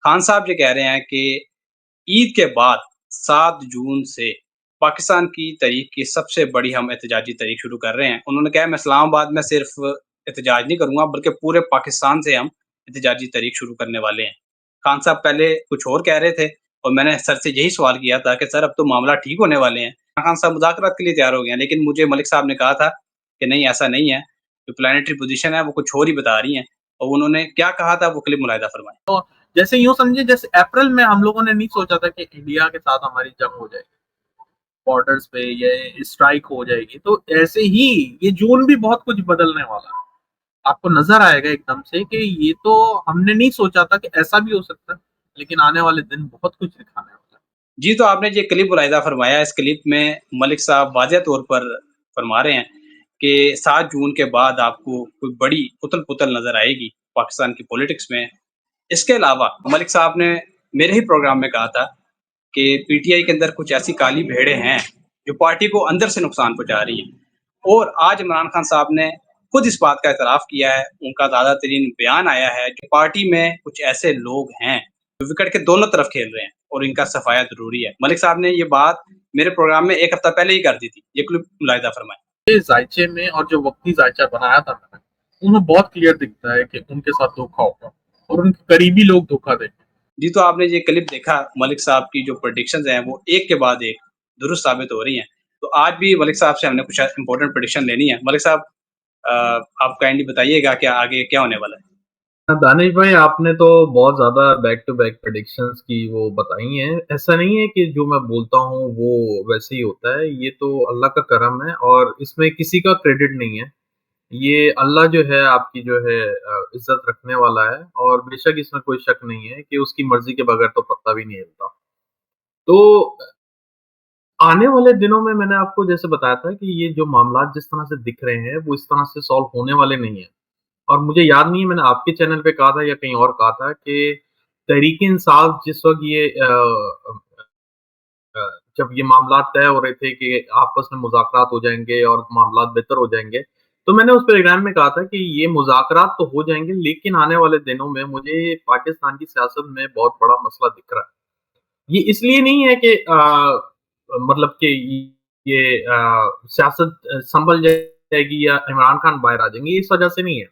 खान साहब ये कह रहे हैं कि ईद के बाद 7 जून से पाकिस्तान की तारीख की सबसे बड़ी हम एहतजाजी तारीख शुरू कर रहे हैं। उन्होंने कहा मैं इस्लामाबाद में सिर्फ़ एहतजाज नहीं करूँगा बल्कि पूरे पाकिस्तान से हम एहतजाजी तारीख शुरू करने वाले हैं। खान साहब पहले कुछ और कह रहे थे और मैंने सर से यही सवाल किया था कि सर अब तो मामला ठीक होने वाले हैं। खान साहब मुज़ाकरात के लिए तैयार हो गए हैं, लेकिन मुझे मलिक साहब ने कहा था कि नहीं ऐसा नहीं है, जो प्लैनेटरी पोज़ीशन है वो कुछ और ही बता रही हैं और उन्होंने क्या कहा था वो क्लिप मुलाहिज़ा फरमाएँ। तो जैसे यूँ समझिए जैसे अप्रैल में हम लोगों ने नहीं सोचा था कि इंडिया के साथ हमारी जंग हो जाएगी, बॉर्डर्स पे ये स्ट्राइक हो जाएगी, तो ऐसे ही ये जून भी बहुत कुछ बदलने वाला है। आपको नज़र आएगा एकदम से कि ये तो हमने नहीं सोचा था कि ऐसा भी हो सकता है, लेकिन आने वाले दिन बहुत कुछ दिखाने वाला है। जी, तो आपने ये क्लिप मुलाहिज़ा फरमाया, इस क्लिप में मलिक साहब वाज़ह तौर पर फरमा रहे हैं कि 7 जून के बाद आपको कोई बड़ी उथल-पुथल नज़र आएगी पाकिस्तान की पॉलिटिक्स में। इसके अलावा मलिक साहब ने मेरे ही प्रोग्राम में कहा था कि पीटीआई के अंदर कुछ ऐसी काली भेड़ें हैं, जो पार्टी को अंदर से नुकसान पहुँचा रही हैं। और आज इमरान खान साहब ने खुद इस बात का एतराफ़ किया है, उनका ताज़ा-तरीन बयान आया है कि पार्टी में कुछ ऐसे लोग हैं, जो विकेट के दोनों तरफ खेल रहे हैं और इनका सफाया ज़रूरी है। मलिक साहब ने ये बात मेरे प्रोग्राम में 1 हफ्ता पहले ही कर दी थी। ये क्लिप मुलाहिज़ा फरमाएँ। ये जायचे में और जो वक्ती जायचा बनाया था मैंने, उनमें बहुत क्लियर दिखता है कि उनके साथ धोखा होगा और उनके करीबी लोग धोखा देंगे। जी, तो आपने ये क्लिप देखा मलिक साहब की जो प्रेडिक्शंस हैं वो एक के बाद एक दुरुस्त साबित हो रही हैं। तो आज भी मलिक साहब से हमने कुछ इम्पोर्टेंट प्रेडिक्शन लेनी है। मलिक साहब आप काइंडली बताइएगा कि आगे क्या होने वाला है? दानिश भाई आपने तो बहुत ज़्यादा बैक टू बैक प्रेडिक्शंस की वो बताई हैं। ऐसा नहीं है कि जो मैं बोलता हूँ वो वैसे ही होता है, ये तो अल्लाह का करम है और इसमें किसी का क्रेडिट नहीं है। ये अल्लाह जो है आपकी जो है इज़्ज़त रखने वाला है और बेशक इसमें कोई शक नहीं है कि उसकी मर्ज़ी के बगैर तो पत्ता भी नहीं हिलता। तो आने वाले दिनों में मैंने आपको जैसे बताया था कि ये जो मामलात जिस तरह से दिख रहे हैं, वो इस तरह से सॉल्व होने वाले नहीं हैं। और मुझे याद नहीं है मैंने आपके चैनल पे कहा था या कहीं और कहा था कि तहरीक-ए-इंसाफ जिस वक़्त ये अ, जब ये मामलात तय हो रहे थे कि आपस में मुज़ाकरात हो जाएँगे और मामलात बेहतर हो जाएँगे, तो मैंने उस प्रोग्राम में कहा था कि ये मुज़ाकरात तो हो जाएँगे, लेकिन आने वाले दिनों में मुझे पाकिस्तान की सियासत में बहुत बड़ा मसला दिख रहा है। ये इसलिए नहीं है कि मतलब कि ये सियासत सँभल जाएगी या इमरान खान बाहर आ जाएँगे, इस वजह से नहीं है।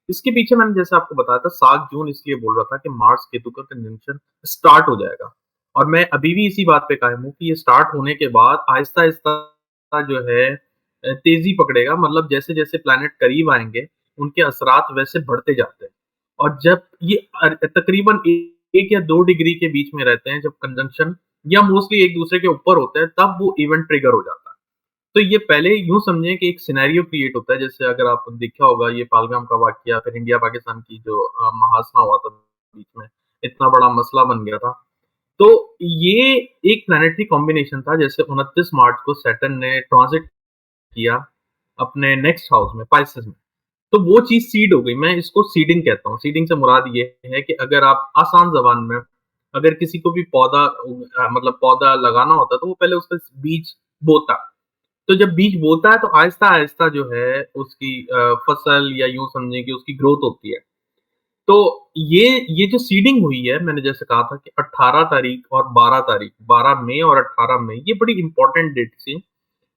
इसके पीछे मैंने जैसे आपको बताया था 7 जून इसलिए बोल रहा था कि मार्स केतु का कंजंक्शन स्टार्ट हो जाएगा और मैं अभी भी इसी बात पे कायम हूँ कि ये स्टार्ट होने के बाद आहिस्ता-आहिस्ता जो है तेज़ी पकड़ेगा मतलब जैसे-जैसे प्लैनेट करीब आएँगे, उनके असरात वैसे बढ़ते जाते हैं और जब ये तकरीबन 1 या 2 डिग्री के बीच में रहते हैं, जब कंजंक्शन या मोस्टली एक-दूसरे के ऊपर होते हैं, तब वो इवेंट ट्रिगर हो जाता है। तो ये पहले यूँ समझें कि एक सिनेरियो क्रिएट होता है, जैसे अगर आपने देखा होगा ये पहलगाम का वाक़या फिर इंडिया-पाकिस्तान की जो महासना हुआ था बीच में, इतना बड़ा मसला बन गया था। तो ये एक प्लैनेटरी कॉम्बिनेशन था, जैसे 29 मार्च को सैटर्न ने ट्रांज़िट किया अपने नेक्स्ट हाउस में, पाइसेस में। तो वो चीज़ सीड हो गई, मैं इसको सीडिंग कहता हूँ। सीडिंग से मुराद ये है कि अगर आप आसान ज़बान में अगर किसी को भी पौधा मतलब पौधा लगाना होता है, तो वो पहले उसका बीज बोता है। तो जब बीज बोता है तो आहिस्ता-आहिस्ता जो है उसकी फसल या यूँ समझें कि उसकी ग्रोथ होती है। तो ये जो सीडिंग हुई है मैंने जैसे कहा था कि 18 तारीख और 12 तारीख, 12 मई और 18 मई ये बड़ी इम्पोर्टेंट डेट थी।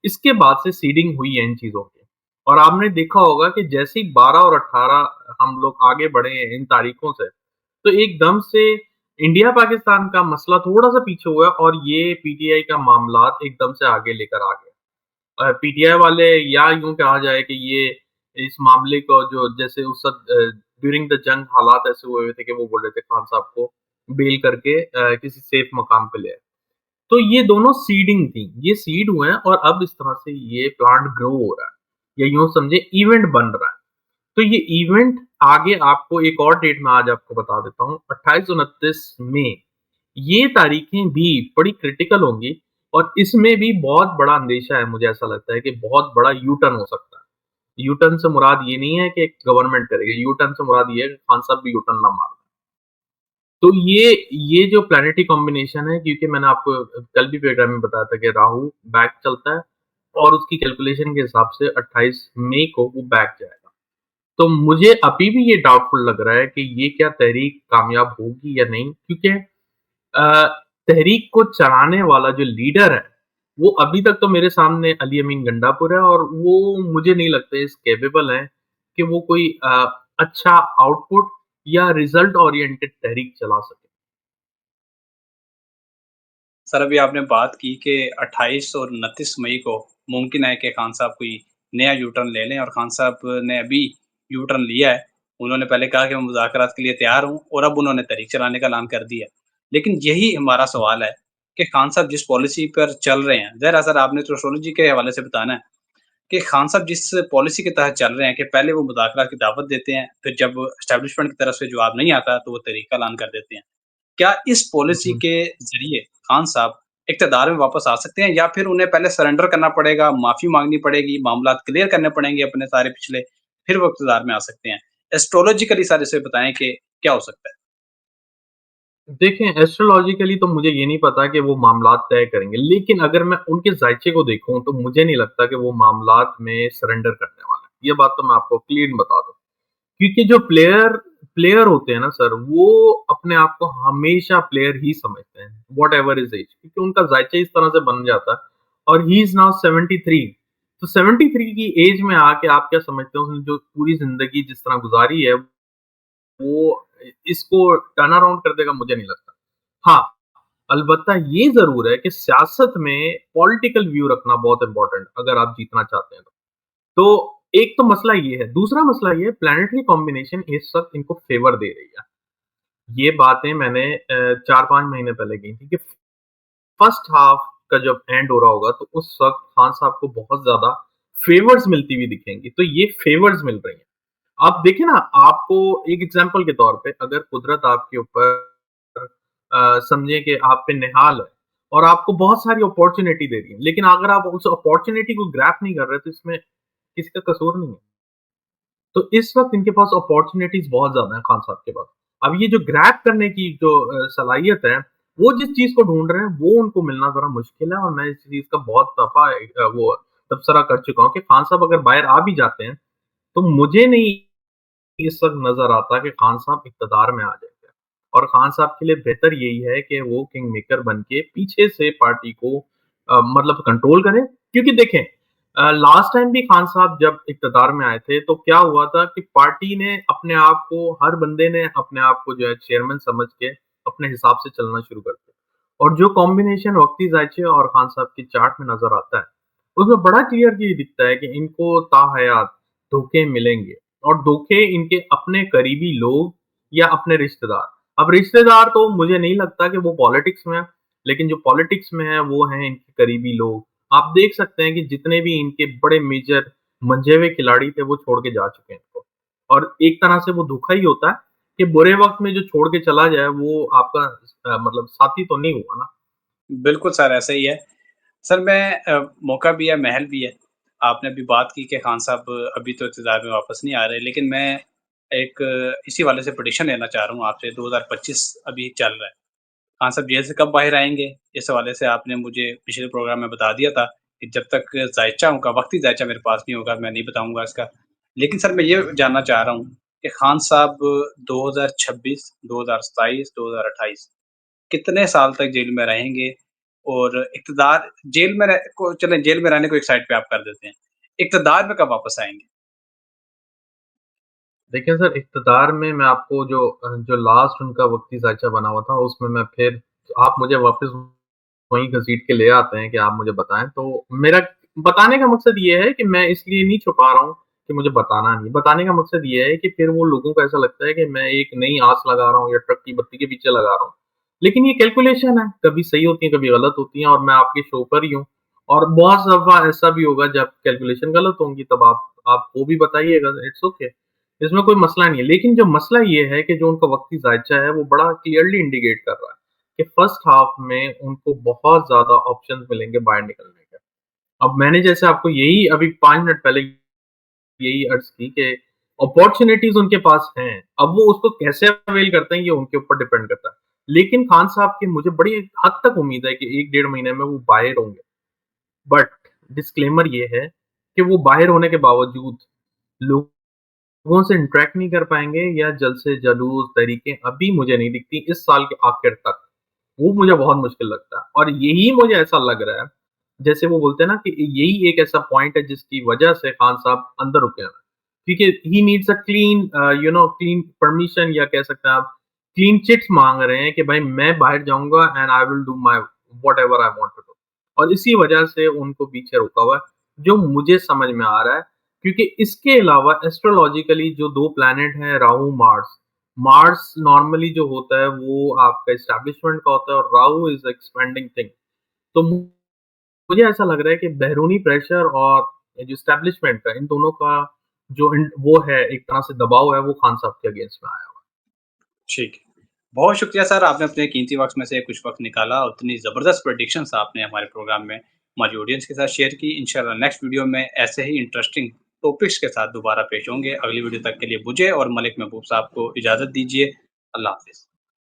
इसके बाद से सीडिंग हुई है इन चीज़ों की। और आपने देखा होगा कि जैसे ही 12 और 18 हम लोग आगे बढ़े हैं इन तारीखों से, तो एकदम से इंडिया-पाकिस्तान का मसला थोड़ा-सा पीछे हुआ और ये पीटीआई का मामलात एकदम से आगे लेकर आ गए। पीटीआई वाले या यूँ कहा जाए कि ये इस मामले को जो जैसे उस वक़्त ड्यूरिंग द जंग हालात ऐसे हुए हुए थे कि वो बोल रहे थे खान साहब को बेल करके किसी सेफ मकाम पे ले आए। तो ये दोनों सीडिंग थी, ये सीड हुए हैं और अब इस तरह से ये प्लांट ग्रो हो रहा है। या यूँ समझिए इवेंट बन रहा है। तो ये इवेंट आगे आपको एक और डेट मैं आज आपको बता देता हूँ, 28-29 मई ये तारीखें भी बड़ी क्रिटिकल होंगी और इसमें भी बहुत बड़ा अंदेशा है मुझे ऐसा लगता है कि बहुत बड़ा यू टर्न हो सकता है। यू टर्न से मुराद ये नहीं है कि गवर्नमेंट करेगी, यू टर्न से मुराद ये है कि खान साहब भी यू टर्न ना मार दें। तो ये जो प्लैनेटरी कॉम्बिनेशन है क्योंकि मैंने आपको कल भी प्रोग्राम में बताया था कि राहु बैक चलता है और उसकी कैलकुलेशन के हिसाब से 28 मई को वो बैक जाएगा। तो मुझे अभी भी ये डाउटफुल लग रहा है कि ये क्या तहरीक कामयाब होगी या नहीं, क्योंकि तहरीक को चलाने वाला जो लीडर है, वो अभी तक तो मेरे सामने अली अमीन गंडापुर है, और वो मुझे नहीं लगता इस कैपेबल है कि वो कोई अच्छा आउटपुट या रिजल्ट ओरिएंटेड तहरीक चला सके। सर अभी आपने बात की कि 28 और 29 मई को मुमकिन है कि खान साहब कोई नया यू टर्न ले लें और खान साहब ने अभी यू टर्न लिया है। उन्होंने पहले कहा कि मैं मुज़ाकरात के लिए तैयार हूँ और अब उन्होंने तहरीक चलाने का ऐलान कर दिया। लेकिन यही हमारा सवाल है कि खान साहब जिस पॉलिसी पर चल रहे हैं, ज़ाहिर है सर आपने तो एस्ट्रोलॉजी के हवाले से बताना है कि खान साहब जिस पॉलिसी के तहत चल रहे हैं कि पहले वो मुज़ाकरात की दावत देते हैं, फिर जब एस्टेब्लिशमेंट की तरफ से जवाब नहीं आता तो वो तहरीक का ऐलान कर देते हैं। क्या इस पॉलिसी जी। के ज़रिए खान साहब इक़्तिदार में वापस आ सकते हैं या फिर उन्हें पहले सरेंडर करना पड़ेगा, माफ़ी माँगनी पड़ेगी, मामलात क्लियर करने पड़ेंगे अपने सारे पिछले, फिर वो इक़्तिदार में आ सकते हैं? एस्ट्रोलॉजिकली सर इसे बताएँ कि क्या हो सकता है? देखें, एस्ट्रोलॉजिकली तो मुझे ये नहीं पता कि वो मामलात तय करेंगे, लेकिन अगर मैं उनके ज़ायचे को देखूँ, तो मुझे नहीं लगता कि वो मामलात में सरेंडर करने वाले हैं। ये बात तो मैं आपको क्लीन बता दूँ। क्योंकि जो प्लेयर प्लेयर होते हैं ना सर, वो अपने आप को हमेशा प्लेयर ही समझते हैं, व्हाटएवर हिज़ एज, क्योंकि उनका ज़ायचा इस तरह से बन जाता है, और ही इज़ नाउ 73। तो 73 की एज में आके आप क्या समझते हो, उसने जो पूरी ज़िंदगी जिस तरह गुज़ारी है, वो इसको टर्न अराउंड कर देगा, मुझे नहीं लगता। हाँ, अलबत्ता ये ज़रूर है कि सियासत में पॉलिटिकल व्यू रखना बहुत इम्पोर्टेंट है, अगर आप जीतना चाहते हैं तो। तो एक तो मसला ये है, दूसरा मसला ये है, प्लैनेटरी कॉम्बिनेशन इस वक़्त इनको फ़ेवर दे रही है। ये बातें मैंने 4-5 महीने पहले की थी कि फर्स्ट हाफ का जब एंड हो रहा होगा, तो उस वक़्त खान साहब को बहुत ज़्यादा फ़ेवर्स मिलती हुई दिखेंगी, तो ये फ़ेवर्स मिल रही हैं। आप देखिए ना, आपको एक एग्ज़ाम्पल के तौर पे अगर कुदरत आपके ऊपर समझें कि आप पे निहाल है और आपको बहुत सारी अपॉर्च्युनिटी दे रही है, लेकिन अगर आप उस अपॉर्च्युनिटी को ग्रैब नहीं कर रहे, तो इसमें किसी का कसूर नहीं है। तो इस वक़्त इनके पास अपॉर्च्युनिटीज़ बहुत ज़्यादा हैं खान साहब के पास। अब ये जो ग्रैब करने की जो सलाहियत है, वो जिस चीज़ को ढूँढ रहे हैं, वो उनको मिलना ज़रा मुश्किल है, और मैं इस चीज़ का बहुत दफ़ा वो तबसरा कर चुका हूँ कि खान साहब अगर बाहर आ भी जाते हैं, तो मुझे नहीं इस वक़्त नज़र आता कि खान साहब इक़्तिदार में आ जाएँगे, और खान साहब के लिए बेहतर यही है कि वो किंग मेकर बन के पीछे से पार्टी को मतलब कंट्रोल करें। क्योंकि देखें, लास्ट टाइम भी खान साहब जब इक़्तिदार में आए थे, तो क्या हुआ था कि पार्टी ने अपने आप को, हर बंदे ने अपने आप को जो है चेयरमैन समझ के अपने हिसाब से चलना शुरू कर दिया। और जो कॉम्बिनेशन वक्ती ज़ायचे और खान साहब की चार्ट में नज़र आता है, उसमें बड़ा क्लियरली दिखता है कि इनको ताहयात धोखे मिलेंगे, और धोखे इनके अपने करीबी लोग या अपने रिश्तेदार। अब रिश्तेदार तो मुझे नहीं लगता कि वो पॉलिटिक्स में है, लेकिन जो पॉलिटिक्स में है वो हैं इनके करीबी लोग। आप देख सकते हैं कि जितने भी इनके बड़े मेजर मंझे हुए खिलाड़ी थे, वो छोड़ के जा चुके हैं इनको। और एक तरह से वो धोखा ही होता है कि बुरे वक़्त में जो छोड़ के चला जाए, वो आपका मतलब साथी तो नहीं हुआ ना। बिल्कुल सर, ऐसा ही है। सर मैं मौका भी है, महल भी है। आपने अभी बात की कि खान साहब अभी तो इक़्तिदार में वापस नहीं आ रहे, लेकिन मैं एक इसी वाले से प्रेडिक्शन लेना चाह रहा हूँ आपसे 2025 अभी चल रहा है। खान साहब जेल से कब बाहर आएँगे? इस हवाले से आपने मुझे पिछले प्रोग्राम में बता दिया था कि जब तक ज़ायचा उनका वक़्ती ज़ायचा मेरे पास नहीं होगा, मैं नहीं बताऊँगा इसका। लेकिन सर मैं ये जानना चाह रहा हूँ कि खान साहब 2026, 2027, 2028 कितने साल तक जेल में रहेंगे? और इक़्तिदार जेल में रह को चलें जेल में रहने को एक साइड पे आप कर देते हैं। इक़्तिदार में कब वापस आएँगे? देखिए सर, इक़्तिदार में मैं आपको जो लास्ट उनका वक़्ती ज़ायचा बना हुआ था, उसमें मैं फिर आप मुझे वापस वहीं घसीट के ले आते हैं कि आप मुझे बताएँ। तो मेरा बताने का मकसद ये है कि मैं इसलिए नहीं छुपा रहा हूँ कि मुझे बताना नहीं। बताने का मकसद ये है कि फिर वो लोगों को ऐसा लगता है कि मैं एक नई आस लगा रहा हूँ या ट्रक की बत्ती के पीछे लगा रहा हूँ। लेकिन ये कैलकुलेशन है, कभी सही होती है, कभी गलत होती हैं, और मैं आपके शो पर ही हूँ। और बहुत दफ़ा ऐसा भी होगा जब कैलकुलेशन गलत होंगी, तब आप वो भी बताइएगा, इट्स ओके। इसमें कोई मसला नहीं है। लेकिन जो मसला ये है कि जो उनका वक़्ती ज़ायचा है, वो बड़ा क्लियरली इंडिकेट कर रहा है कि फर्स्ट हाफ में उनको बहुत ज़्यादा ऑप्शंस मिलेंगे बाहर निकलने के। अब मैंने जैसे आपको यही अभी 5 मिनट पहले यही अर्ज़ की कि अपॉर्च्युनिटीज़ उनके पास हैं। अब वो उसको कैसे अवेल करते हैं, ये उनके ऊपर डिपेंड करता है। लेकिन खान साहब की मुझे बड़ी हद तक उम्मीद है कि 1 डेढ़ महीने में वो बाहर होंगे। बट डिस्क्लेमर ये है कि वो बाहर होने के बावजूद लोग लोगों से इंटरैक्ट नहीं कर पाएँगे या जल्द से जुलूस, तहरीकें अभी मुझे नहीं दिखती इस साल के आखिर तक। वो मुझे बहुत मुश्किल लगता है और यही मुझे ऐसा लग रहा है, जैसे वो बोलते हैं ना कि यही एक ऐसा पॉइंट है जिसकी वजह से खान साहब अंदर रुके हुए हैं। क्योंकि he needs a clean clean permission या कह सकते हैं आप क्लीन चिट्स माँग रहे हैं कि भाई मैं बाहर जाऊँगा and I will do my whatever I want to do और इसी वजह से उनको पीछे रोका हुआ है, जो मुझे समझ में आ रहा है क्योंकि इसके अलावा एस्ट्रोलॉजिकली जो 2 प्लैनेट हैं राहु, मार्स, मार्स नॉर्मली जो होता है वो आपका एस्टेब्लिशमेंट का होता है और राहु इज़ एक्सपेंडिंग थिंग। तो मुझे ऐसा लग रहा है कि बैरूनी प्रेशर और ये जो एस्टेब्लिशमेंट है, इन दोनों का जो वो है एक तरह से दबाव है, वो खान साहब के अगेंस्ट में आया हुआ है। ठीक है। बहुत शुक्रिया सर, आपने अपने कीमती वक़्त में से कुछ वक़्त निकाला और इतनी ज़बरदस्त प्रेडिक्शंस आपने हमारे प्रोग्राम में हमारी ऑडियंस के साथ शेयर की। इंशाल्लाह नेक्स्ट वीडियो में ऐसे ही इंटरेस्टिंग टॉपिक्स के साथ दोबारा पेश होंगे। अगली वीडियो तक के लिए मुझे और मलिक महबूब साहब को इजाज़त दीजिए। अल्लाह हाफ़िज़।